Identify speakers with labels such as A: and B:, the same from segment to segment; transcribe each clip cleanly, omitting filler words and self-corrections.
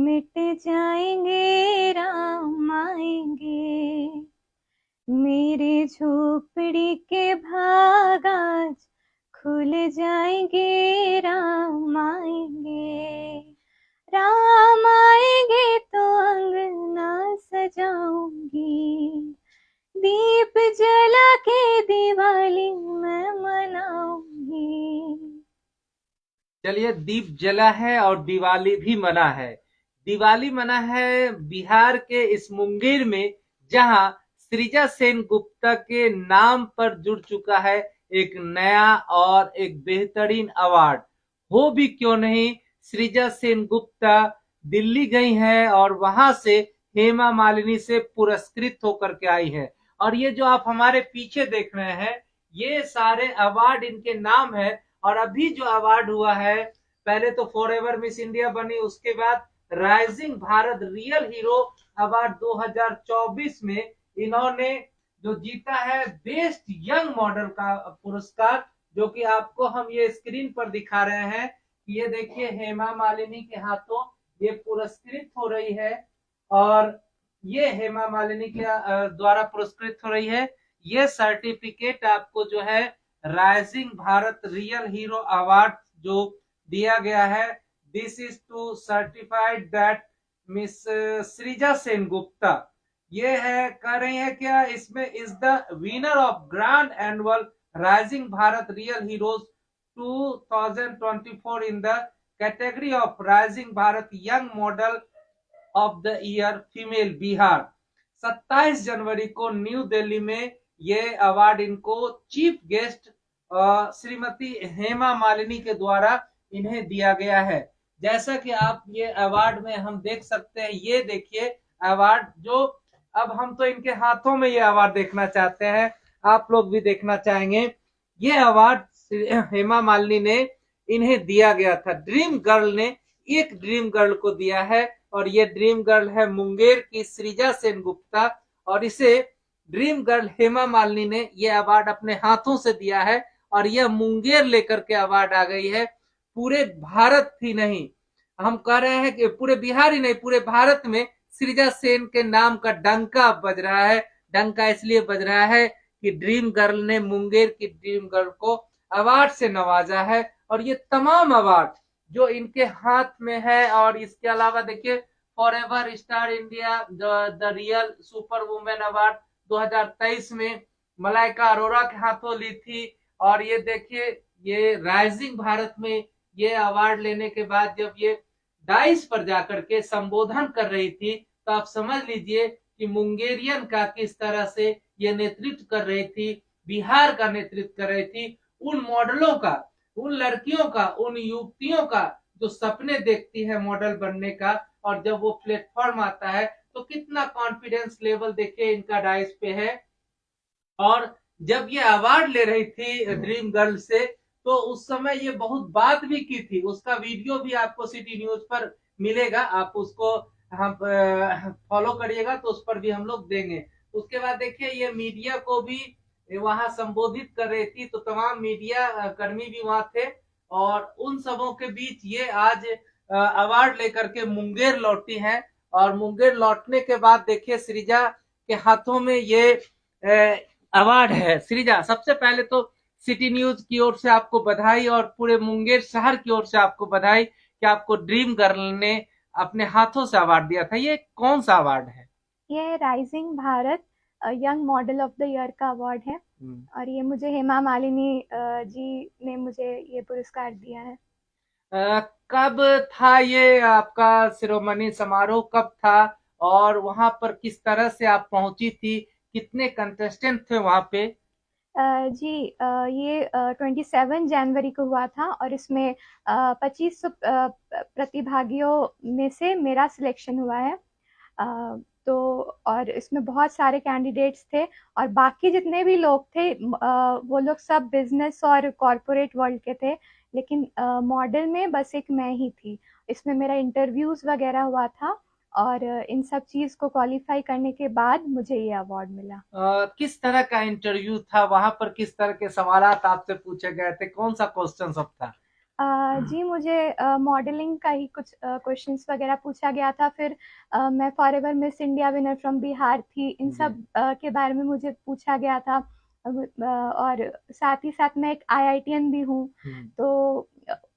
A: मिट जाएंगे राम आएंगे, मेरे झोपड़ी के भाग आज खुल जाएंगे राम आएंगे। राम आएंगे तो अंगना सजाऊंगी, दीप जला के दिवाली मैं मनाऊंगी।
B: चलिए, दीप जला है और दिवाली भी मना है। दिवाली मना है बिहार के इस मुंगेर में, जहां सृजा सेन गुप्ता के नाम पर जुड़ चुका है एक नया और एक बेहतरीन अवार्ड। हो भी क्यों नहीं, सृजा सेन गुप्ता दिल्ली गई है और वहां से हेमा मालिनी से पुरस्कृत होकर के आई है। और ये जो आप हमारे पीछे देख रहे हैं, ये सारे अवार्ड इनके नाम है। और अभी जो अवार्ड हुआ है, पहले तो फॉरएवर मिस इंडिया बनी, उसके बाद rising Bharat real hero award 2024 में इन्होंने जो जीता है बेस्ट यंग मॉडल का पुरस्कार, जो कि आपको हम ये स्क्रीन पर दिखा रहे हैं। ये देखिए, हेमा मालिनी के हाथों ये पुरस्कृत हो रही है और ये हेमा मालिनी के द्वारा पुरस्कृत हो रही है। ये सर्टिफिकेट आपको जो है rising Bharat real hero award जो दिया गया है, this is to certified that Miss Srija Sen Gupta, ये है कह रही है क्या, इसमें is the winner of grand annual rising Bharat real heroes 2024 in the category of rising Bharat young model of the year female Bihar. 27 जनवरी को न्यू दिल्ली में ये अवार्ड इनको चीफ गेस्ट श्रीमती हेमा मालिनी के द्वारा इन्हें दिया गया है। जैसा कि आप ये अवार्ड में हम देख सकते हैं, ये देखिए अवार्ड जो, अब हम तो इनके हाथों में ये अवार्ड देखना चाहते हैं, आप लोग भी देखना चाहेंगे। ये अवार्ड हेमा मालिनी ने इन्हें दिया गया था, ड्रीम गर्ल ने एक ड्रीम गर्ल को दिया है और ये ड्रीम गर्ल है मुंगेर की सृजा सेन गुप्ता। और इसे ड्रीम गर्ल हेमा मालिनी ने ये अवार्ड अपने हाथों से दिया है और यह मुंगेर लेकर के अवार्ड आ गई है। पूरे भारत ही नहीं, हम कह रहे हैं कि पूरे बिहार ही नहीं, पूरे भारत में सृजा सेन के नाम का डंका बज रहा है। डंका इसलिए बज रहा है कि ड्रीम गर्ल ने मुंगेर की ड्रीम गर्ल को अवार्ड से नवाजा है। और ये तमाम अवार्ड जो इनके हाथ में है, और इसके अलावा देखिए forever star India the real super women award 2023 में मलाइका अरोरा के हाथों ली थी। और ये देखिए, ये राइजिंग भारत में ये अवार्ड लेने के बाद जब ये डाइस पर जाकर के संबोधन कर रही थी, तो आप समझ लीजिए कि मुंगेरियन का किस तरह से ये नेतृत्व कर रही थी, बिहार का नेतृत्व कर रही थी, उन मॉडलों का, उन लड़कियों का, उन युवतियों का जो सपने देखती है मॉडल बनने का। और जब वो प्लेटफॉर्म आता है तो कितना कॉन्फिडेंस लेवल देखिए इनका डाइस पे है। और जब ये अवार्ड ले रही थी ड्रीम गर्ल से, तो उस समय ये बहुत बात भी की थी, उसका वीडियो भी आपको सिटी न्यूज पर मिलेगा, आप उसको हम फॉलो करिएगा तो उस पर भी हम लोग देंगे। उसके बाद देखिए, ये मीडिया को भी वहां संबोधित कर रही थी, तो तमाम मीडिया कर्मी भी वहां थे। और उन सबों के बीच ये आज अवार्ड लेकर के मुंगेर लौटी हैं। और मुंगेर लौटने के बाद देखिए सृजा के हाथों में ये अवार्ड है। सृजा, सबसे पहले तो सिटी न्यूज की ओर से आपको बधाई और पूरे मुंगेर शहर की ओर से आपको बधाई कि आपको ड्रीम गर्ल ने अपने हाथों से अवार्ड दिया था। ये कौन सा अवार्ड है?
A: ये rising Bharat young model of the year का अवार्ड है और ये मुझे हेमा मालिनी जी ने मुझे ये पुरस्कार दिया है।
B: कब था ये आपका शिरोमणि समारोह, कब था और वहां पर किस तरह से आप पहुंची थी, कितने कंटेस्टेंट थे वहां पे?
A: जी, ये 27 जनवरी को हुआ था और इसमें 2500 प्रतिभागियों में से मेरा सिलेक्शन हुआ है। तो और इसमें बहुत सारे कैंडिडेट्स थे और बाकी जितने भी लोग थे वो लोग सब बिजनेस और कॉरपोरेट वर्ल्ड के थे, लेकिन मॉडल में बस एक मैं ही थी। इसमें मेरा इंटरव्यूज वगैरह हुआ था और इन सब चीज को क्वालिफाई करने के बाद मुझे ये अवार्ड मिला।
B: किस तरह का इंटरव्यू था वहां पर, किस तरह के सवाल आपसे पूछे गए थे, कौन सा क्वेश्चन सब था?
A: जी मुझे मॉडलिंग का ही कुछ क्वेश्चंस वगैरह पूछा गया था। फिर मैं forever miss India winner from Bihar थी, इन
B: जी।
A: सब के बारे में मुझे पूछा गया था। और साथ ही साथ मैं एक आईआईटीएन भी हूँ,
B: हम्म।
A: तो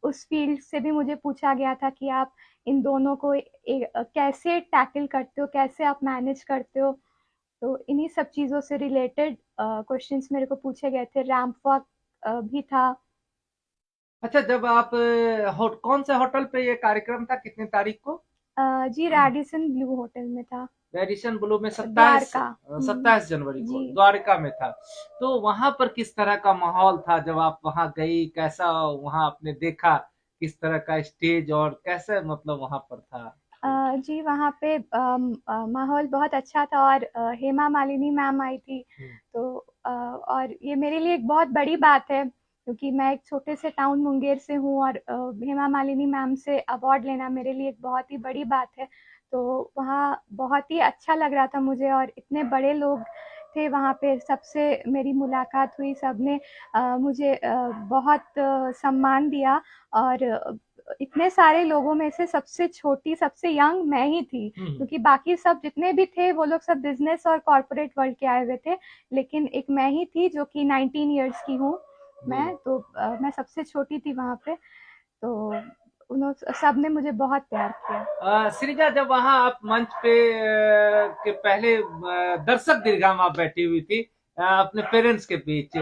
A: उस फील्ड से भी मुझे पूछा गया था कि आप इन दोनों को कैसे टैकल करते हो, कैसे आप मैनेज करते हो। तो इन्हीं सब चीज़ों से रिलेटेड क्वेश्चंस मेरे को पूछे गए थे। रैंप वॉक भी था।
B: अच्छा, जब आप कौन से होटल पे ये कार्यक्रम था, कितने तारीख को?
A: जी रैडिसन ब्लू होटल में था।
B: रेडिसन ब्लू में 27
A: द्वारका।
B: 27 जनवरी को
A: जी।
B: द्वारका में था। तो वहां पर किस तरह का माहौल था जब आप वहां गई, कैसा वहां आपने देखा, किस तरह का स्टेज और कैसे मतलब वहां पर था?
A: जी वहाँ पे माहौल बहुत अच्छा था, और हेमा मालिनी मैम आई थी।
B: हम्म।
A: तो और ये मेरे लिए एक बहुत बड़ी बात है, क्योंकि मैं एक छोटे से टाउन मुंगेर से हूँ, और हेमा मालिनी मैम से अवार्ड लेना मेरे लिए एक बहुत ही बड़ी बात है। तो वहाँ बहुत ही अच्छा लग रहा था मुझे, और इतने बड़े लोग थे वहाँ पे, सबसे मेरी मुलाकात हुई, सबने मुझे बहुत सम्मान दिया। और इतने सारे लोगों में से सबसे छोटी, सबसे यंग मैं ही थी,
B: हम्म।
A: क्योंकि बाकी सब जितने भी थे वो लोग सब बिजनेस और कॉर्पोरेट वर्ल्ड के आए हुए थे, लेकिन एक मैं ही थी जो कि 19 इयर्स की हूँ।
B: जी।
A: मैं तो मैं सबसे छोटी थी वहां पे। तो उन्होंने, सब ने मुझे बहुत प्यार किया।
B: श्रीजा, जब वहां आप मंच पे के पहले दर्शक दीर्घा में आप बैठी हुई थी अपने पेरेंट्स के बीच,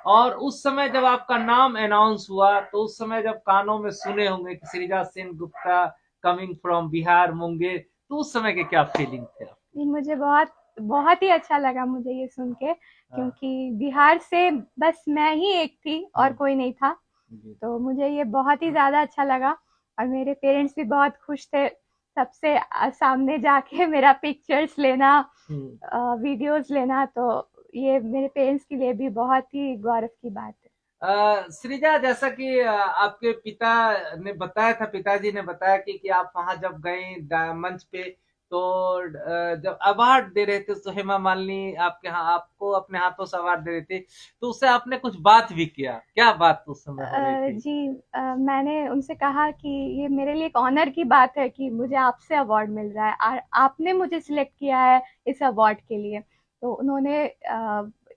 B: और उस समय जब आपका नाम अनाउंस हुआ, तो उस समय जब कानों में सुने होंगे कि श्रीजा सेन गुप्ता कमिंग फ्रॉम बिहार मुंगेर, तो उस समय के क्या फीलिंग थे आप?
A: ये मुझे बहुत बहुत ही अच्छा लगा मुझे ये सुन के,
B: हाँ।
A: क्योंकि बिहार से बस मैं ही एक थी और
B: हम्म।
A: कोई नहीं था।
B: जी।
A: तो मुझे ये बहुत ही ज़्यादा अच्छा लगा, और मेरे पेरेंट्स भी बहुत खुश थे सबसे सामने जाके मेरा पिक्चर्स लेना,
B: हम्म।
A: वीडियोस लेना। तो ये मेरे पेरेंट्स के लिए भी बहुत ही गौरव की बात है।
B: श्रीजा, जैसा कि आपके पिता ने बताया था, पिताजी ने बताया कि आप वहां जब गए मंच पे, तो जब अवार्ड दे रहे थे तो हेमा मालिनी आपके आपको अपने हाथों से अवार्ड दे रहे थे, तो उससे आपने कुछ बात भी किया, क्या बात उस समय हो रही थी?
A: जी मैंने उनसे कहा कि ये मेरे लिए एक ऑनर की बात है कि मुझे आपसे अवार्ड मिल रहा है, और आपने मुझे सिलेक्ट किया है इस अवार्ड के लिए। तो उन्होंने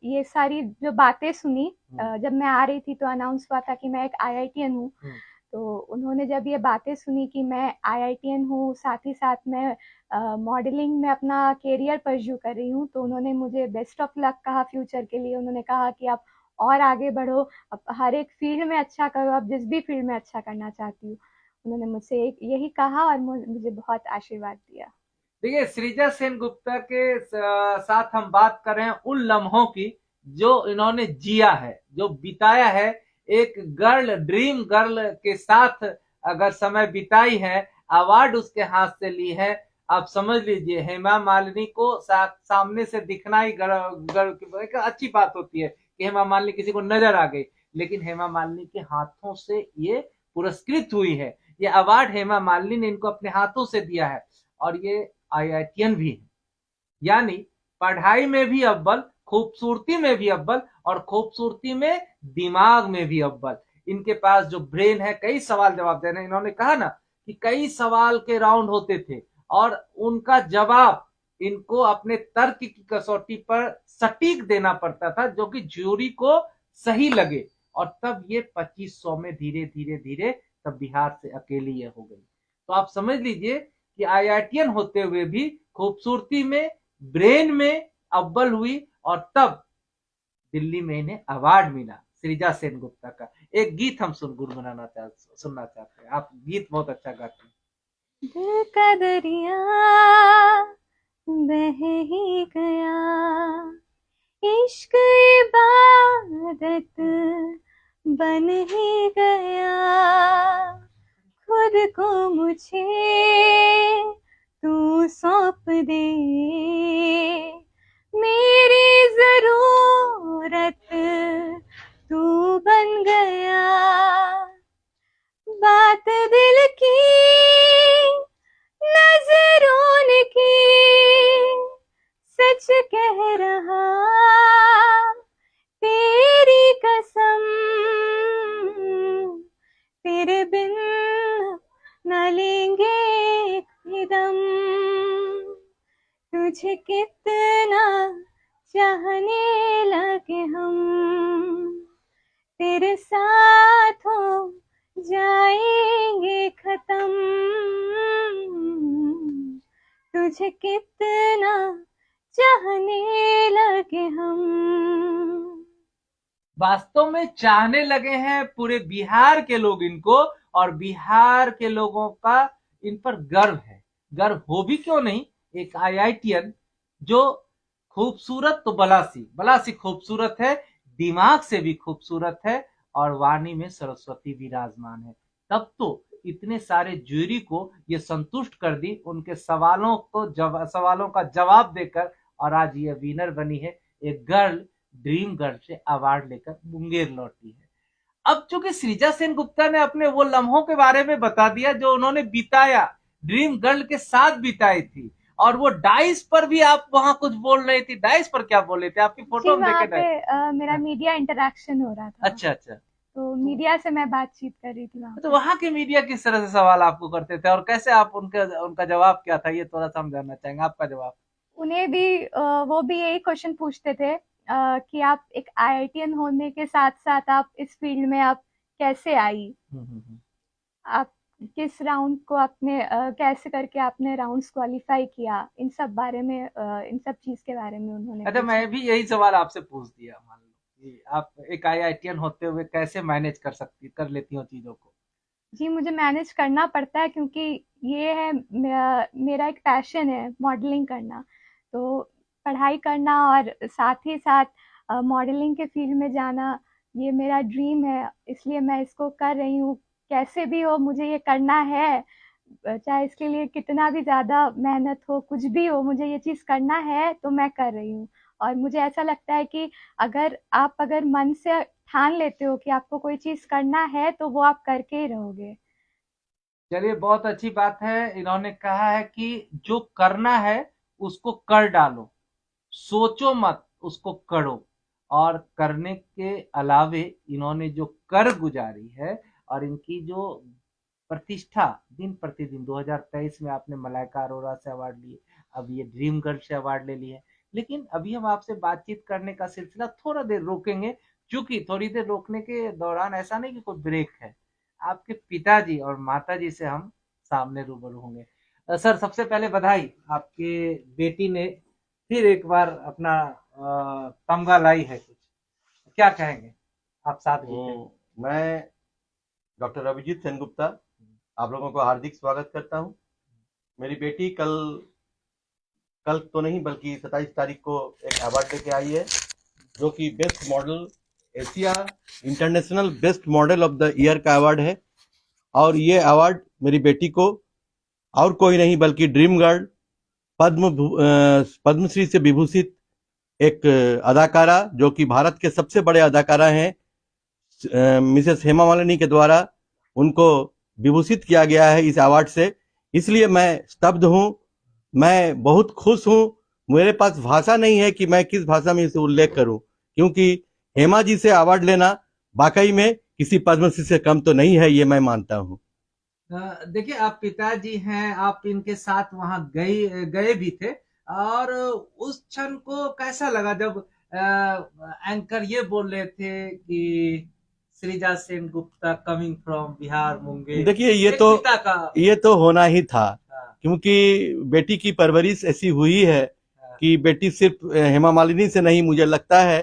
A: ये सारी जो बातें सुनी। जब मैं आ रही थी तो अनाउंस हुआ था कि मैं एक आईआईटीएन हूँ।
B: हम्म।
A: तो उन्होंने जब ये बातें सुनी कि मैं आईआईटीएन हूँ, साथ ही साथ मैं मॉडलिंग में अपना करियर परस्यू कर रही हूँ, तो उन्होंने मुझे बेस्ट ऑफ लक कहा फ्यूचर के लिए। उन्होंने कहा कि आप और आगे बढ़ो, अब हर एक फील्ड में अच्छा करो, आप जिस भी फील्ड में अच्छा करना चाहती हूँ। उन्होंने मुझसे यही कहा, और मुझे बहुत आशीर्वाद दिया।
B: देखिए, सृजा सेन गुप्ता के साथ हम बात कर रहे हैं उन लम्हों की जो इन्होंने जिया है, जो बिताया है, एक गर्ल, ड्रीम गर्ल के साथ अगर समय बिताई है, अवार्ड उसके हाथ से ली है। आप समझ लीजिए, हेमा मालिनी को सामने से दिखना ही गर्व गर्व की एक अच्छी बात होती है कि हेमा मालिनी किसी को नजर आ गई, लेकिन हेमा मालिनी के हाथों से ये पुरस्कृत हुई है। ये अवार्ड हेमा मालिनी ने इनको अपने हाथों से दिया है, और ये आईआईटीएन भी है, यानी पढ़ाई में भी अव्वल, खूबसूरती में भी अव्वल, और खूबसूरती में दिमाग में भी अव्वल। इनके पास जो ब्रेन है, कई सवाल जवाब देने, इन्होंने कहा ना कि कई सवाल के राउंड होते थे, और उनका जवाब इनको अपने तर्क की कसौटी पर सटीक देना पड़ता था, जो कि ज्यूरी को सही लगे। और तब ये 2500 में धीरे धीरे धीरे तब बिहार से अकेली ये हो गई। तो आप समझ लीजिए कि आईआईटीएन होते हुए भी खूबसूरती में, ब्रेन में अव्वल हुई, और तब दिल्ली में इन्हें अवार्ड मिला सृजा सेन गुप्ता का। एक गीत हम सुनना चाहते हैं, आप गीत बहुत अच्छा गाते हैं।
A: दिल का दरिया बह ही गया, इश्क इबादत बन ही गया, खुद को मुझे तू सौंप दे, मेरी जरूरत तू बन गया, बात दिल की नजरों ने की, सच कह रहा तेरी कसम, तेरे तुझे कितना चाहने लगे हम, तेरे साथ हो जाएंगे खत्म, तुझे कितना चाहने लगे हम।
B: वास्तव में चाहने लगे हैं पूरे बिहार के लोग इनको, और बिहार के लोगों का इन पर गर्व है। गर्व हो भी क्यों नहीं, एक आईआईटीएन जो खूबसूरत तो बलासी खूबसूरत है, दिमाग से भी खूबसूरत है, और वाणी में सरस्वती विराजमान है, तब तो इतने सारे जूरी को ये संतुष्ट कर दी उनके सवालों का जवाब देकर, और आज ये विनर बनी है। एक गर्ल ड्रीम गर्ल से अवार्ड लेकर मुंगेर लौटी है। अब चूंकि सृजा सेन गुप्ता ने अपने वो लम्हों के बारे में बता दिया जो उन्होंने बिताया, ड्रीम गर्ल के साथ बिताई थी, और वो डाइस पर भी आप वहां कुछ बोल रही थी, डाइस पर क्या बोल रहे थे, आपकी फोटो
A: जी,
B: में
A: वहाँ
B: देखे
A: पे मेरा मीडिया इंटरेक्शन हो रहा था।
B: अच्छा अच्छा,
A: तो मीडिया से मैं बातचीत कर रही थी वहाँ
B: तो
A: पे।
B: वहां के मीडिया किस तरह से सवाल आपको करते थे और कैसे आप उनका जवाब क्या था, ये थोड़ा सा हम जानना चाहेंगे आपका जवाब।
A: उन्हें भी वो भी यही क्वेश्चन पूछते थे कि आप एक आईआईटीएन होने के साथ साथ आप इस फील्ड में आप कैसे आई, आप किस राउंड को आपने कैसे करके आपने राउंड्स क्वालिफाई किया, इन सब बारे में इन सब चीज के बारे में उन्होंने
B: अच्छा,
A: पूछा।
B: मैं भी यही सवाल आपसे पूछ दिया, मान लो कि आप एक आईआईटीएन होते हुए कैसे मैनेज कर लेती हो चीजों को।
A: जी, मुझे मैनेज करना पड़ता है क्योंकि ये है मेरा एक पैशन है मॉडलिंग करना, तो पढ़ाई करना और साथ ही साथ मॉडलिंग के फील्ड में जाना, ये मेरा ड्रीम है, इसलिए मैं इसको कर रही हूँ। कैसे भी हो मुझे ये करना है, चाहे इसके लिए कितना भी ज़्यादा मेहनत हो, कुछ भी हो, मुझे ये चीज़ करना है तो मैं कर रही हूँ। और मुझे ऐसा लगता है कि अगर मन से ठान लेते हो कि आपको कोई चीज़ करना है तो वो आप करके ही रहोगे।
B: चलिए, बहुत अच्छी बात है। इन्होंने कहा है कि जो करना है उसको कर डालो, सोचो मत, उसको करो। और करने के अलावे इन्होंने जो कर गुजारी है और इनकी जो प्रतिष्ठा दिन प्रतिदिन, 2023 में आपने मलाइका अरोरा से अवार्ड लिए, अब ये ड्रीम गर्ल से अवार्ड ले लिए। लेकिन अभी हम आपसे बातचीत करने का सिलसिला थोड़ा देर रोकेंगे, क्योंकि थोड़ी देर रोकने के दौरान ऐसा नहीं कि कोई ब्रेक है, आपके पिताजी और माताजी से हम सामने रूबरू होंगे। सर, सबसे पहले बधाई, आपके बेटी ने फिर एक बार अपना तमगा लाई है, कुछ क्या कहेंगे आप साथ जीते।
C: मैं डॉक्टर अभिजीत सेनगुप्ता आप लोगों को हार्दिक स्वागत करता हूं। मेरी बेटी कल तो नहीं बल्कि 27 तारीख को एक अवार्ड लेके आई है, जो कि best model Asia international best model of the year का अवार्ड है। और ये अवार्ड मेरी बेटी को और कोई नहीं बल्कि ड्रीम गर्ल पद्मश्री से विभूषित एक अदाकारा, जो कि भारत के सबसे बड़े अदाकारा हैं, मिसेस हेमा मालिनी के द्वारा उनको विभूषित किया गया है इस अवार्ड से। इसलिए मैं स्तब्ध हूं, मैं बहुत खुश हूं। मेरे पास भाषा नहीं है कि मैं किस भाषा में इसे उल्लेख करूं, क्योंकि हेमा जी से अवार्ड लेना वाकई में किसी पद्मश्री से कम तो नहीं है, ये मैं मानता हूं।
B: देखिए, आप पिताजी हैं, आप इनके साथ वहां गए भी थे, और उस क्षण को कैसा लगा जब एंकर ये बोल रहे थे कि सृजा सेन गुप्ता कमिंग फ्रॉम बिहार मुंगेर।
C: देखिए, ये तो होना ही था, क्योंकि बेटी की परवरिश ऐसी हुई है कि बेटी सिर्फ हेमा मालिनी से नहीं, मुझे लगता है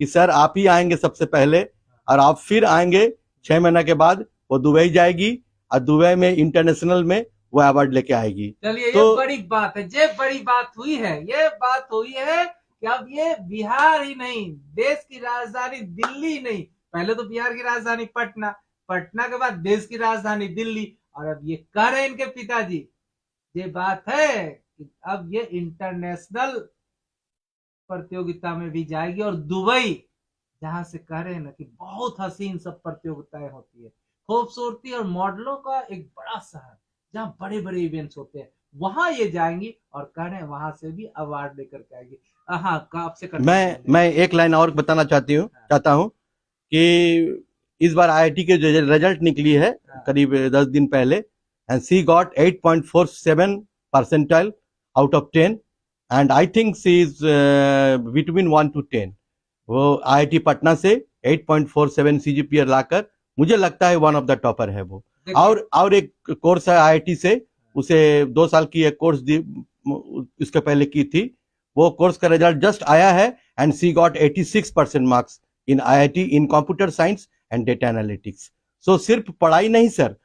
C: कि सर आप ही आएंगे सबसे पहले, और आप फिर आएंगे 6 महीना के बाद। वो दुबई जाएगी और दुबई में इंटरनेशनल में वो अवार्ड लेके आएगी।
B: चलिए, ये बड़ी बात है, ये बड़ी बात हुई है, ये बात हुई है कि अब ये बिहार ही नहीं, देश की राजधानी दिल्ली नहीं, पहले तो बिहार की राजधानी पटना, पटना के बाद देश की राजधानी दिल्ली, और अब ये कह रहे हैं इनके पिताजी, ये बात है कि अब ये इंटरनेशनल प्रतियोगिता में भी जाएगी, और दुबई, जहां से कह रहे हैं ना कि बहुत हसीन सब प्रतियोगिताएं होती है, खूबसूरती और मॉडलों का एक बड़ा शहर जहाँ बड़े बड़े इवेंट्स होते हैं, वहां ये जाएंगी और कह रहे हैं वहां से भी अवार्ड लेकर के आएगी। हाँ, आपसे
C: मैं एक लाइन और बताना चाहता हूँ कि इस बार आईआईटी के जो रिजल्ट निकली है करीब 10 दिन पहले, and she got 8.47 percentile out of 10, and I think she is between 1 to 10। वो IIT पटना से 8.47 CGPA लाकर मुझे लगता है वन ऑफ द टॉपर है वो। और एक कोर्स है IIT से, उसे 2 साल की एक कोर्स दी, उसके पहले की थी। वो कोर्स का रिजल्ट जस्ट आया है and she got 86% marks in IIT in computer science and data analytics. So सिर्फ पढ़ाई नहीं सर,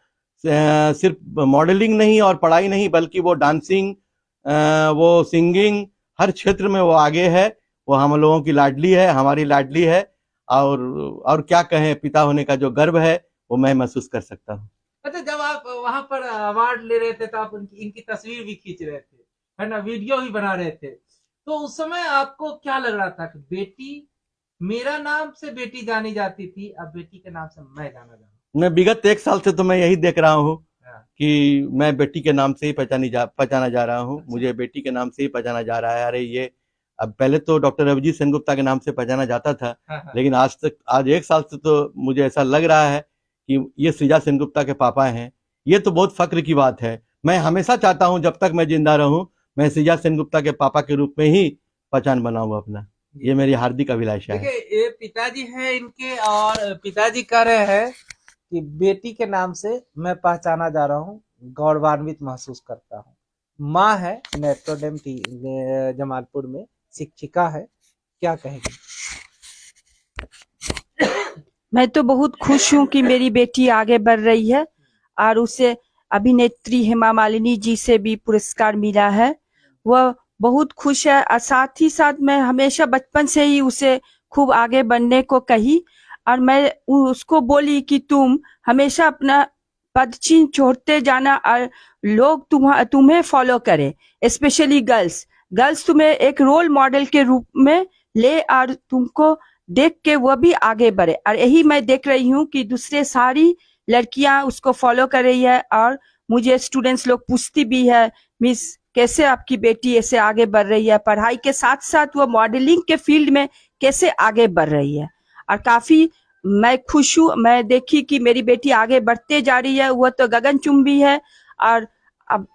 C: सिर्फ मॉडलिंग नहीं और पढ़ाई नहीं, बल्कि वो डांसिंग, वो सिंगिंग, हर क्षेत्र में वो आगे है। वो हम लोगों की लाडली है, हमारी लाडली है। और क्या कहें, पिता होने का जो गर्व है वो मैं महसूस कर सकता हूँ।
B: अच्छा, जब आप वहां पर अवार्ड ले रहे थे तो आप इनकी तस्वीर भी खींच रहे थे, है ना, वीडियो भी बना रहे थे, तो उस समय आपको क्या लग रहा था कि बेटी, मेरा नाम से बेटी जानी जाती थी, अब बेटी के नाम से मैं जाना जा रहा हूँ?
C: मैं विगत 1 साल से तो मैं यही देख रहा हूँ कि मैं बेटी के नाम से ही पहचाना जा रहा हूँ। मुझे बेटी के नाम से ही पहचाना जा रहा है। अरे ये अब पहले तो डॉक्टर अभिजीत सेनगुप्ता के नाम से पहचाना जाता था, लेकिन आज 1 साल से तो मुझे ऐसा लग रहा है कि ये सृजा सेनगुप्ता के पापा हैं। ये तो बहुत फक्र की बात है। मैं हमेशा चाहता हूं जब तक मैं जिंदा रहूं, मैं सृजा सेनगुप्ता के पापा के रूप में ही पहचान बनाऊं अपना। ये मेरी हार्दिक अभिलाषा है।
B: देखिए, ये पिताजी है इनके, और पिताजी कह रहे हैं कि बेटी के नाम से मैं पहचाना जा रहा हूँ, गौरवान्वित महसूस करता हूँ। माँ है नेत्रोडेम जमालपुर में, शिक्षिका है, क्या कहेगी?
D: मैं तो बहुत खुश हूँ कि मेरी बेटी आगे बढ़ रही है और उसे अभिनेत्री हेमा मालिनी जी से भी पुरस्कार मिला है। वह बहुत खुश है और साथ ही साथ मैं हमेशा बचपन से ही उसे खूब आगे बढ़ने को कही और मैं उसको बोली कि तुम हमेशा अपना पद चिन्ह छोड़ते जाना और लोग तुम्हें फॉलो करें, स्पेशली गर्ल्स तुम्हें एक रोल मॉडल के रूप में ले और तुमको देख के वह भी आगे बढ़े। और यही मैं देख रही हूँ कि दूसरे सारी लड़कियां उसको फॉलो कर रही है और मुझे स्टूडेंट्स लोग पूछती भी है, मिस कैसे आपकी बेटी ऐसे आगे बढ़ रही है, पढ़ाई के साथ साथ वो मॉडलिंग के फील्ड में कैसे आगे बढ़ रही है। और काफी मैं खुश हूँ, मैं देखी कि मेरी बेटी आगे बढ़ते जा रही है, वह तो गगनचुंबी है और अब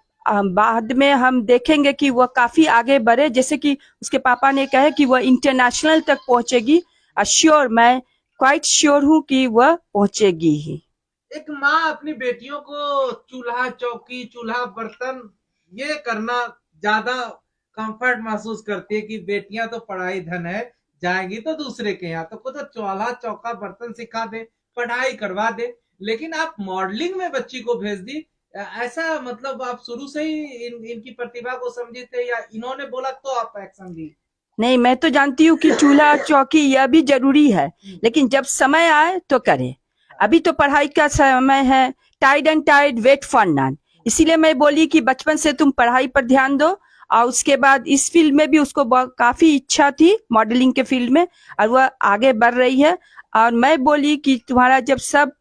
D: बाद में हम देखेंगे कि वह काफी आगे बढ़े, जैसे कि उसके पापा ने कहा कि वह इंटरनेशनल तक पहुंचेगी। श्योर, मैं क्वाइट श्योर हूँ कि वह पहुंचेगी ही।
B: एक माँ अपनी बेटियों को चूल्हा चौकी, चूल्हा बर्तन ये करना ज्यादा कंफर्ट महसूस करती है कि बेटियां तो पढ़ाई धन है, जाएंगी तो दूसरे के यहाँ, तो खुद चूल्हा चौका बर्तन सिखा दे, पढ़ाई करवा दे। लेकिन आप मॉडलिंग में बच्ची को भेज दी, ऐसा मतलब आप शुरू से ही इनकी प्रतिभा को समझे थे या इन्होंने बोला तो आप एक्शन ली?
D: नहीं, मैं तो जानती हूँ कि चूल्हा चौकी यह भी जरूरी है, लेकिन जब समय आए तो करें। अभी तो पढ़ाई का समय है, tide and tide wait for none. इसीलिए मैं बोली कि बचपन से तुम पढ़ाई पर ध्यान दो और उसके बाद इस फील्ड में भी उसको काफी इच्छा थी, मॉडलिंग के फील्ड में, और वह आगे बढ़ रही है। और मैं बोली कि तुम्हारा जब सब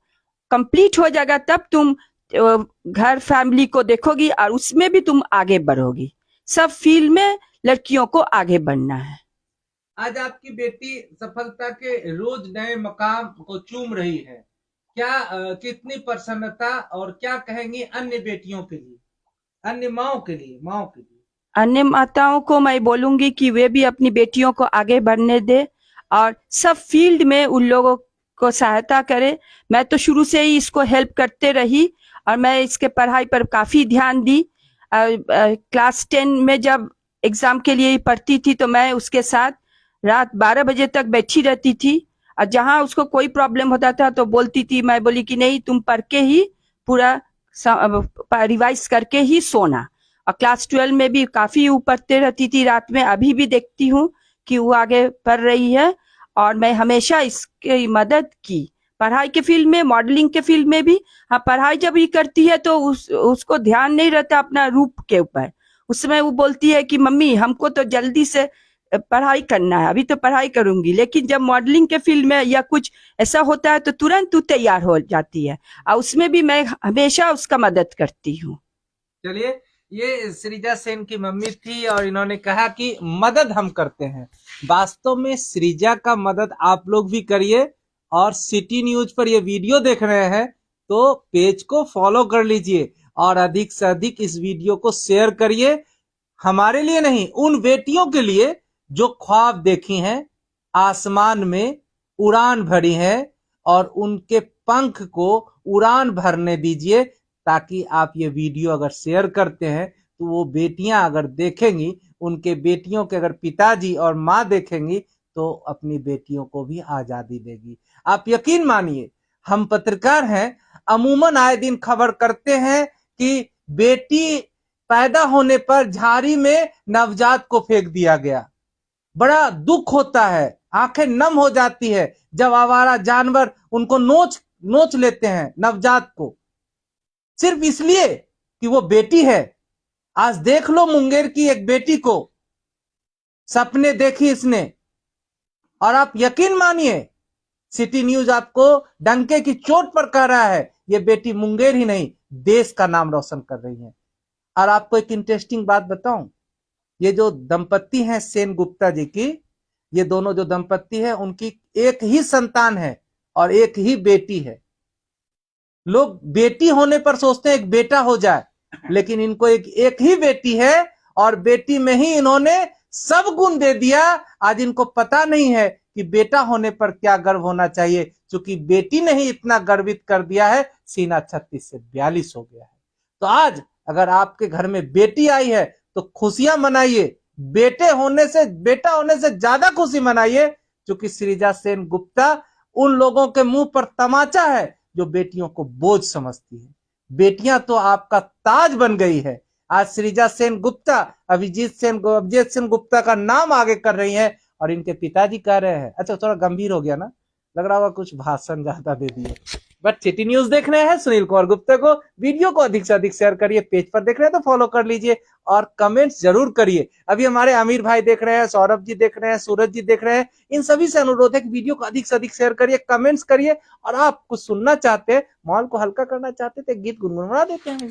D: कंप्लीट हो जाएगा तब तुम घर फैमिली को देखोगी और उसमें भी तुम आगे बढ़ोगी। सब फील्ड में लड़कियों को आगे बढ़ना है।
B: आज आपकी बेटी सफलता के रोज नए मकाम को चूम रही है, क्या कितनी प्रसन्नता, और क्या कहेंगी अन्य बेटियों के लिए, अन्य माओं के लिए?
D: अन्य माताओं को मैं बोलूंगी कि वे भी अपनी बेटियों को आगे बढ़ने दे और सब फील्ड में उन लोगों को सहायता करे। मैं तो शुरू से ही इसको हेल्प करते रही और मैं इसके पढ़ाई पर काफी ध्यान दी। क्लास 10 में जब एग्जाम के लिए पढ़ती थी तो मैं उसके साथ रात 12 बजे तक बैठी रहती थी और जहां उसको कोई प्रॉब्लम होता था तो बोलती थी, मैं बोली कि नहीं, तुम पढ़ के ही पूरा रिवाइज करके ही सोना। और क्लास 12 में भी काफी वो पढ़ते रहती थी रात में। अभी भी देखती हूँ कि वो आगे पढ़ रही है और मैं हमेशा इसकी मदद की, पढ़ाई के फील्ड में, मॉडलिंग के फील्ड में भी। हाँ, पढ़ाई जब ही करती है तो उसको ध्यान नहीं रहता अपना रूप के ऊपर। उस समय वो बोलती है कि मम्मी हमको तो जल्दी से पढ़ाई करना है, अभी तो पढ़ाई करूंगी। लेकिन जब मॉडलिंग के फील्ड में या कुछ ऐसा होता है तो तुरंत तू तैयार हो जाती है और उसमें भी मैं हमेशा उसका मदद करती हूँ।
B: चलिए, ये सृजा सेन की मम्मी थी और इन्होंने कहा कि मदद हम करते हैं। वास्तव में सृजा का मदद आप लोग भी करिए और सिटी न्यूज पर ये वीडियो देख रहे हैं तो पेज को फॉलो कर लीजिए और अधिक से अधिक इस वीडियो को शेयर करिए। हमारे लिए नहीं, उन बेटियों के लिए जो ख्वाब देखी हैं, आसमान में उड़ान भरी हैं, और उनके पंख को उड़ान भरने दीजिए, ताकि आप ये वीडियो अगर शेयर करते हैं तो वो बेटियां अगर देखेंगी, उनके बेटियों के अगर पिताजी और माँ देखेंगी तो अपनी बेटियों को भी आजादी देगी। आप यकीन मानिए, हम पत्रकार हैं, अमूमन आए दिन खबर करते हैं कि बेटी पैदा होने पर झाड़ी में नवजात को फेंक दिया गया। बड़ा दुख होता है, आंखें नम हो जाती है जब आवारा जानवर उनको नोच लेते हैं नवजात को, सिर्फ इसलिए कि वो बेटी है। आज देख लो मुंगेर की एक बेटी को, सपने देखी इसने, और आप यकीन मानिए, सिटी न्यूज आपको डंके की चोट पर कह रहा है, ये बेटी मुंगेर ही नहीं देश का नाम रोशन कर रही है। और आपको एक इंटरेस्टिंग बात बताऊं, ये जो दंपत्ति हैं सेन गुप्ता जी की, ये दोनों जो दंपत्ति है उनकी एक ही संतान है और एक ही बेटी है। लोग बेटी होने पर सोचते हैं एक बेटा हो जाए, लेकिन इनको एक ही बेटी है, और बेटी में ही इन्होंने सब गुण दे दिया। आज इनको पता नहीं है कि बेटा होने पर क्या गर्व होना चाहिए, क्योंकि बेटी ने ही इतना गर्वित कर दिया है, सीना 36 से 42 हो गया है। तो आज अगर आपके घर में बेटी आई है तो खुशियां मनाइए, बेटा होने से ज्यादा खुशी मनाइए, क्योंकि सृजा सेन गुप्ता उन लोगों के मुंह पर तमाचा है जो बेटियों को बोझ समझती है। बेटियां तो आपका ताज बन गई है। आज सृजा सेन गुप्ता अभिजीत सेन गुप्ता का नाम आगे कर रही है, और इनके पिताजी कह रहे हैं, अच्छा थोड़ा गंभीर हो गया ना, लग रहा होगा कुछ भाषण ज्यादा दे दिए, बट सिटी न्यूज देख रहे हैं सुनील कुमार गुप्ता को, वीडियो को अधिक से अधिक शेयर करिए, पेज पर देख रहे हैं तो फॉलो कर लीजिए और कमेंट्स जरूर करिए। अभी हमारे आमिर भाई देख रहे हैं, सौरभ जी देख रहे हैं, सूरज जी देख रहे हैं, इन सभी से अनुरोध है कि वीडियो को अधिक से अधिक शेयर करिए, कमेंट्स करिए, और आप कुछ सुनना चाहते हैं, माहौल को हल्का करना चाहते थे, गीत गुनगुना देते हैं।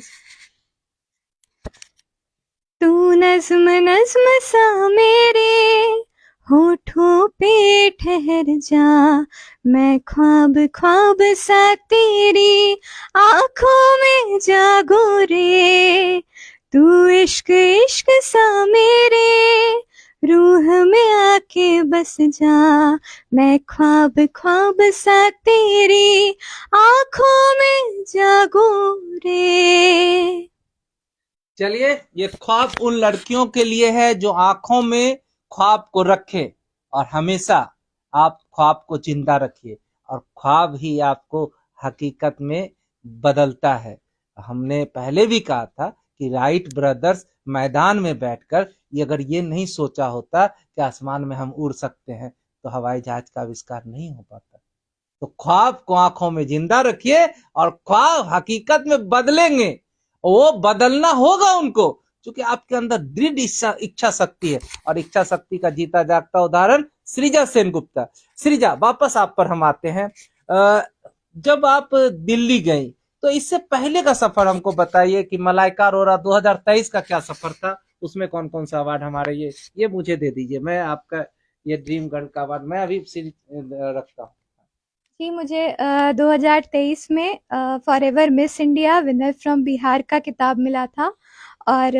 A: तू नज्म नज्म सा मेरे होठों पे ठहर जा, मैं ख्वाब ख्वाब सा तेरी आंखों में जागूं रे, तू इश्क इश्क सा मेरे रूह में आके बस जा, मैं ख्वाब ख्वाब सा तेरी आंखों में जागूं रे।
B: चलिए, ये ख्वाब उन लड़कियों के लिए है जो आंखों में ख्वाब को रखे, और हमेशा आप ख्वाब को जिंदा रखिए, और ख्वाब ही आपको हकीकत में बदलता है। हमने पहले भी कहा था कि राइट ब्रदर्स मैदान में बैठकर अगर ये नहीं सोचा होता कि आसमान में हम उड़ सकते हैं, तो हवाई जहाज का आविष्कार नहीं हो पाता। तो ख्वाब को आंखों में जिंदा रखिए, और ख्वाब हकीकत में बदलेंगे, वो बदलना होगा उनको, क्योंकि आपके अंदर दृढ़ इच्छा शक्ति है, और इच्छा शक्ति का जीता जागता उदाहरण सृजा सेन गुप्ता। सृजा, वापस आप पर हम आते हैं। जब आप दिल्ली गई तो इससे पहले का सफर हमको बताइए कि मलाइका अरोरा 2023 का क्या सफर था, उसमें कौन कौन सा अवार्ड हमारे ये मुझे दे दीजिए, मैं आपका ये ड्रीम गर्ल का अवार्ड मैं अभी रखता हूँ।
A: जी, मुझे 2023 में forever miss India winner from Bihar का किताब मिला था, और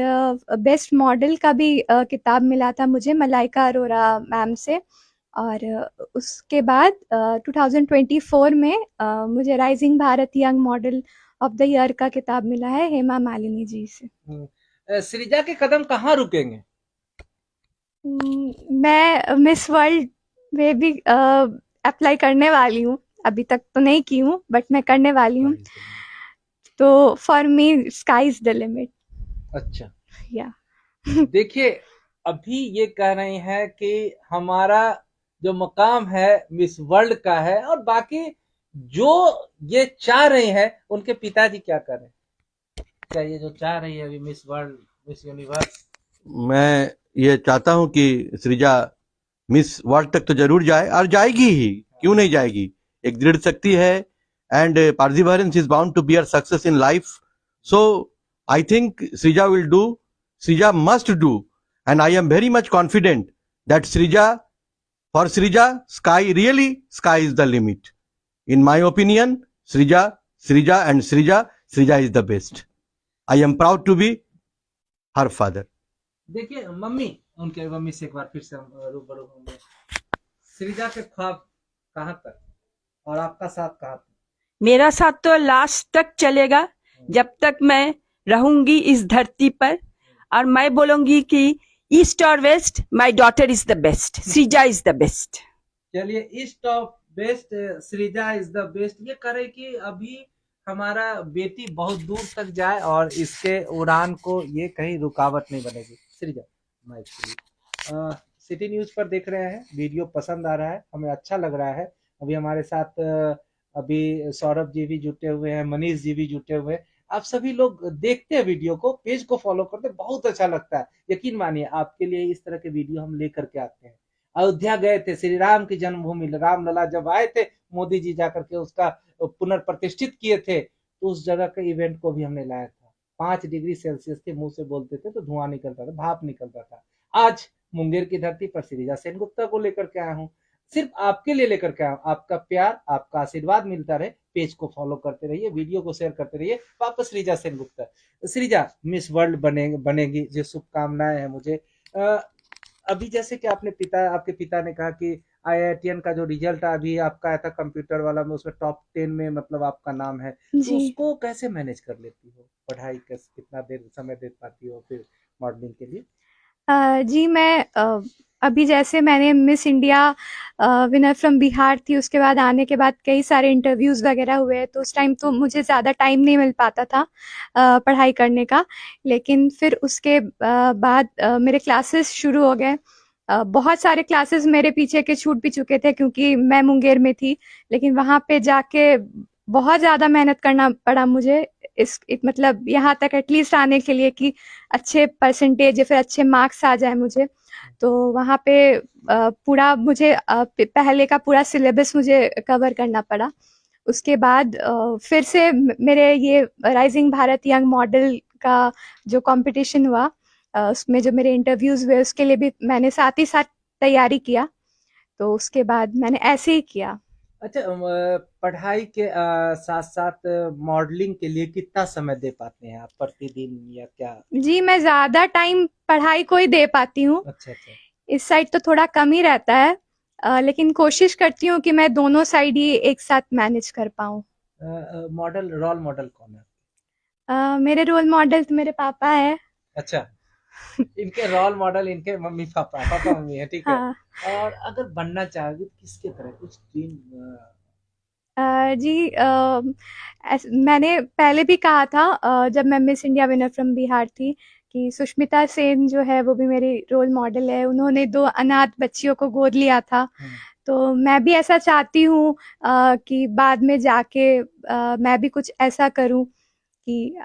A: बेस्ट मॉडल का भी किताब मिला था मुझे मलाइका अरोरा मैम से। और उसके बाद 2024 में मुझे rising Bharat young model of the year का किताब मिला है हेमा मालिनी जी से।
B: सृजा के कदम कहाँ रुकेंगे?
A: मैं मिस वर्ल्ड में भी अप्लाई करने वाली हूँ, अभी तक तो नहीं की हूँ, बट मैं करने वाली हूँ। तो for me sky is the limit.
B: अच्छा,
A: या
B: देखिए, अभी ये कह रहे हैं कि हमारा जो मकाम है मिस वर्ल्ड का है, और बाकी जो ये चाह रही है उनके पिताजी क्या कर रहे हैं? क्या ये जो चाह रही है अभी मिस वर्ल्ड, मिस यूनिवर्स?
C: मैं ये चाहता हूं कि सृजा मिस वर्ल्ड तक तो जरूर जाए, और जाएगी ही, क्यों नहीं जाएगी। एक दृढ़ शक्ति है, and perseverance is bound to bear success in life. So I think Srija will do, Srija must do, and I am very much confident that Srija, for Srija, sky is the limit. In my opinion, Srija is the best. I am proud to be her father.
B: देखिए mummy, उनके mummy से एक बार फिर से हम रूबरू होंगे। सृजा के ख्वाब कहाँ तक और आपका साथ कहाँ तक?
D: मेरा साथ तो लास्ट तक चलेगा, जब तक मैं रहूंगी इस धरती पर। और मैं बोलूंगी कि ईस्ट और west, my daughter is the best, Srija is the best.
B: चलिए, east of best, Srija is the best. ये करे कि अभी हमारा बेटी बहुत दूर तक जाए और इसके उड़ान को ये कहीं रुकावट नहीं बनेगी। सृजा, मैं सिटी न्यूज पर देख रहे हैं, वीडियो पसंद आ रहा है, हमें अच्छा लग रहा है। अभी हमारे साथ अभी सौरभ जी भी जुटे हुए हैं, मनीष जी भी जुटे हुए हैं। आप सभी लोग देखते हैं वीडियो को, पेज को फॉलो करते हैं, बहुत अच्छा लगता है। यकीन मानिए, आपके लिए इस तरह के वीडियो हम लेकर के आते हैं। अयोध्या गए थे, श्री राम की जन्मभूमि रामलला जब आए थे, मोदी जी जाकर के उसका पुनर्प्रतिष्ठित किए थे, तो उस जगह के इवेंट को भी हमने लाया था। 5 डिग्री सेल्सियस के मुंह से बोलते थे तो धुआं निकलता था, भाप निकलता था। आज मुंगेर की धरती पर सृजा सेनगुप्ता को लेकर के आया हूँ, सिर्फ आपके लिए लेकर के आया हूँ। आपका प्यार, आपका आशीर्वाद मिलता रहे, पेज को फॉलो करते रहिए, वीडियो को शेयर करते रहिए। वापस सृजा सेनगुप्ता, सृजा मिस वर्ल्ड बनेगी, जो शुभकामनाएं हैं मुझे। अभी जैसे कि आपके पिता ने कहा कि आईआईटीएन का जो रिजल्ट अभी आपका आया था कंप्यूटर वाला में, उसमें टॉप 10 में मतलब आपका नाम है, तो
A: जी
B: उसको कैसे मैनेज कर लेती हो? पढ़ाई कैसे, कितना देर समय दे पाती हो फिर मॉडलिंग के लिए?
A: जी मैं अभी जैसे मैंने miss India winner from Bihar थी, उसके बाद आने के बाद कई सारे इंटरव्यूज़ वगैरह हुए, तो उस टाइम तो मुझे ज़्यादा टाइम नहीं मिल पाता था पढ़ाई करने का। लेकिन फिर उसके बाद मेरे क्लासेस शुरू हो गए। बहुत सारे क्लासेस मेरे पीछे के छूट भी चुके थे, क्योंकि मैं मुंगेर में थी। लेकिन वहाँ पे जाके बहुत ज़्यादा मेहनत करना पड़ा मुझे, मतलब यहाँ तक एटलीस्ट आने के लिए कि अच्छे परसेंटेज या फिर अच्छे मार्क्स आ जाए मुझे। तो वहाँ पे पूरा मुझे पहले का पूरा सिलेबस मुझे कवर करना पड़ा। उसके बाद फिर से मेरे ये राइजिंग भारत यंग मॉडल का जो कंपटीशन हुआ, उसमें जो मेरे इंटरव्यूज हुए, उसके लिए भी मैंने साथ ही साथ तैयारी किया। तो उसके बाद मैंने ऐसे ही किया।
B: अच्छा, पढ़ाई के साथ साथ मॉडलिंग के लिए कितना समय दे पाते हैं आप प्रतिदिन, या क्या?
A: जी मैं ज्यादा टाइम पढ़ाई को ही दे पाती हूँ।
B: अच्छा अच्छा।
A: इस साइड तो थोड़ा कम ही रहता है, लेकिन कोशिश करती हूँ कि मैं दोनों साइड ही एक साथ मैनेज कर पाऊँ।
B: मॉडल, रोल मॉडल कौन है?
A: मेरे रोल मॉडल तो मेरे पापा है।
B: अच्छा, इनके रोल मॉडल इनके मम्मी पापा, पापा मम्मी है, ठीक है।
A: हाँ।
B: और अगर बनना चाहोगे तो किसके तरह, कुछ ड्रीम?
A: जी मैंने पहले भी कहा था, जब मैं miss India winner from Bihar थी, कि सुष्मिता सेन जो है वो भी मेरी रोल मॉडल है। उन्होंने 2 अनाथ बच्चियों को गोद लिया था। तो मैं भी ऐसा चाहती हूँ कि बाद में जाके मैं भी कुछ ऐसा करूँ कि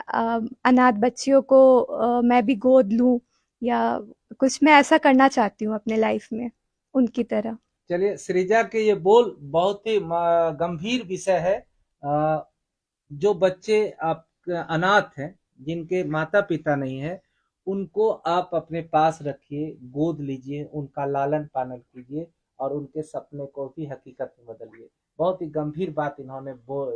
A: अनाथ बच्चियों को मैं भी गोद लूँ, या कुछ मैं ऐसा करना चाहती हूँ अपने लाइफ में उनकी तरह।
B: चलिए, सृजा के ये बोल बहुत ही गंभीर विषय है। जो बच्चे आप अनाथ हैं, जिनके माता पिता नहीं है, उनको आप अपने पास रखिए, गोद लीजिए, उनका लालन पालन कीजिए और उनके सपने को भी हकीकत में बदलिए। बहुत ही गंभीर बात इन्होंने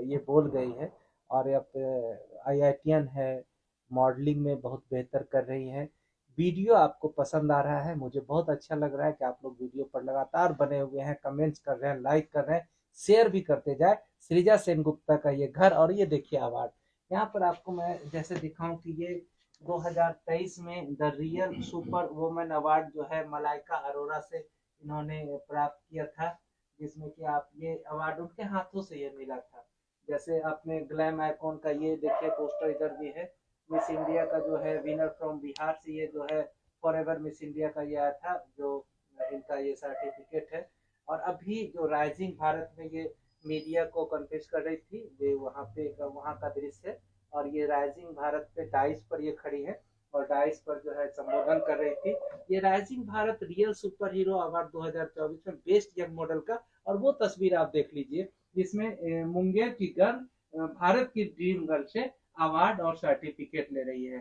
B: ये बोल गई है। और अब आईआईटीएन है, मॉडलिंग में बहुत बेहतर कर रही है। वीडियो आपको पसंद आ रहा है, मुझे बहुत अच्छा लग रहा है कि आप लोग वीडियो पर लगातार बने हुए हैं, कमेंट्स कर रहे हैं, लाइक कर रहे हैं, शेयर भी करते जाए। सृजा सेनगुप्ता का ये घर, और ये देखिए अवार्ड। यहाँ पर आपको मैं जैसे दिखाऊं कि ये 2023 में the real super woman award जो है मलाइका अरोरा से इन्होंने प्राप्त किया था, जिसमें कि आप ये अवार्ड उनके हाथों से ये मिला था। जैसे आपने ग्लैम आइकॉन का ये देखिए पोस्टर इधर भी है। मिस इंडिया का जो है विनर फ्रॉम बिहार से ये जो है फॉरएवर मिस इंडिया का ये आया था, जो इनका ये सर्टिफिकेट है। और अभी जो राइजिंग भारत में ये मीडिया को कन्फ्यूज कर रही थी, ये वहाँ का दृश्य है। और ये राइजिंग भारत पे डाइस पर ये खड़ी है और डाइस पर जो है संबोधन कर रही थी। ये rising Bharat real super hero award 2024 में बेस्ट यंग मॉडल का, और वो तस्वीर आप देख लीजिए जिसमें मुंगेर की गर्ल भारत की ड्रीम गर्ल से अवार्ड और सर्टिफिकेट ले रही है।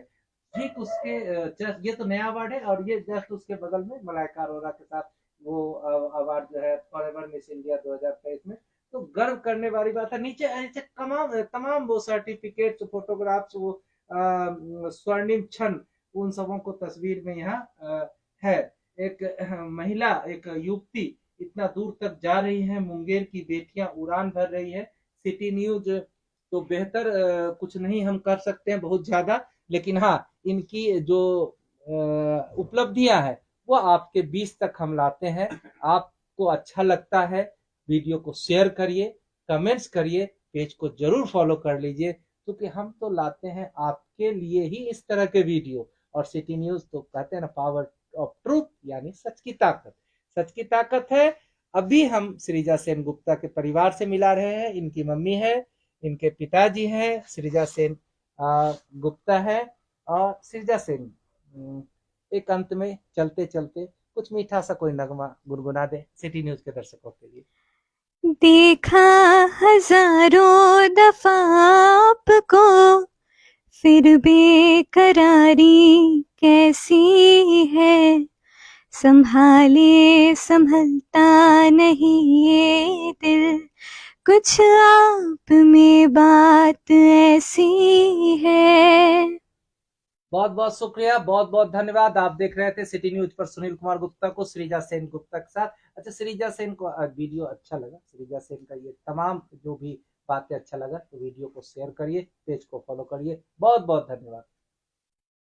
B: ठीक उसके जस्ट, ये तो नया अवार्ड है, और ये जस्ट उसके बगल में मलाइका अरोरा के साथ वो अवार्ड जो है फॉरएवर मिस इंडिया 2023 में। तो गर्व करने वाली बात है। नीचे ऐसे तमाम तमाम वो सर्टिफिकेट्स, फोटोग्राफ्स, वो स्वर्णिम क्षण उन सबों को तस्वीर में यहाँ है। एक महिला, एक युवती इतना दूर तक जा रही है, मुंगेर की बेटियां उड़ान भर रही है। सिटी न्यूज तो बेहतर कुछ नहीं हम कर सकते हैं बहुत ज्यादा, लेकिन हाँ इनकी जो उपलब्धियां है वो आपके बीच तक हम लाते हैं। आपको अच्छा लगता है, वीडियो को शेयर करिए, कमेंट्स करिए, पेज को जरूर फॉलो कर लीजिए, क्योंकि हम तो लाते हैं आपके लिए ही इस तरह के वीडियो। और सिटी न्यूज तो कहते हैं ना, पावर ऑफ ट्रूथ, यानी सच की ताकत। सच की ताकत है। अभी हम सृजा सेन गुप्ता के परिवार से मिला रहे हैं। इनकी मम्मी है, इनके पिताजी हैं, सृजा सेन गुप्ता है और सृजा सेन। एक अंत में चलते चलते कुछ मीठा सा कोई नगमा गुनगुना दे सिटी न्यूज के दर्शकों के लिए।
A: देखा हजारों दफा आपको, फिर बेकरारी कैसी है, संभाले संभलता नहीं ये दिल, कुछ आप में बात ऐसी है।
B: बहुत बहुत शुक्रिया, बहुत बहुत धन्यवाद। आप देख रहे थे सिटी न्यूज पर सुनील कुमार गुप्ता को सृजा सेन गुप्ता के साथ। अच्छा, सृजा सेन को वीडियो अच्छा लगा, सृजा सेन का ये तमाम जो भी बातें अच्छा लगा, तो वीडियो को शेयर करिए, पेज को फॉलो करिए। बहुत बहुत धन्यवाद।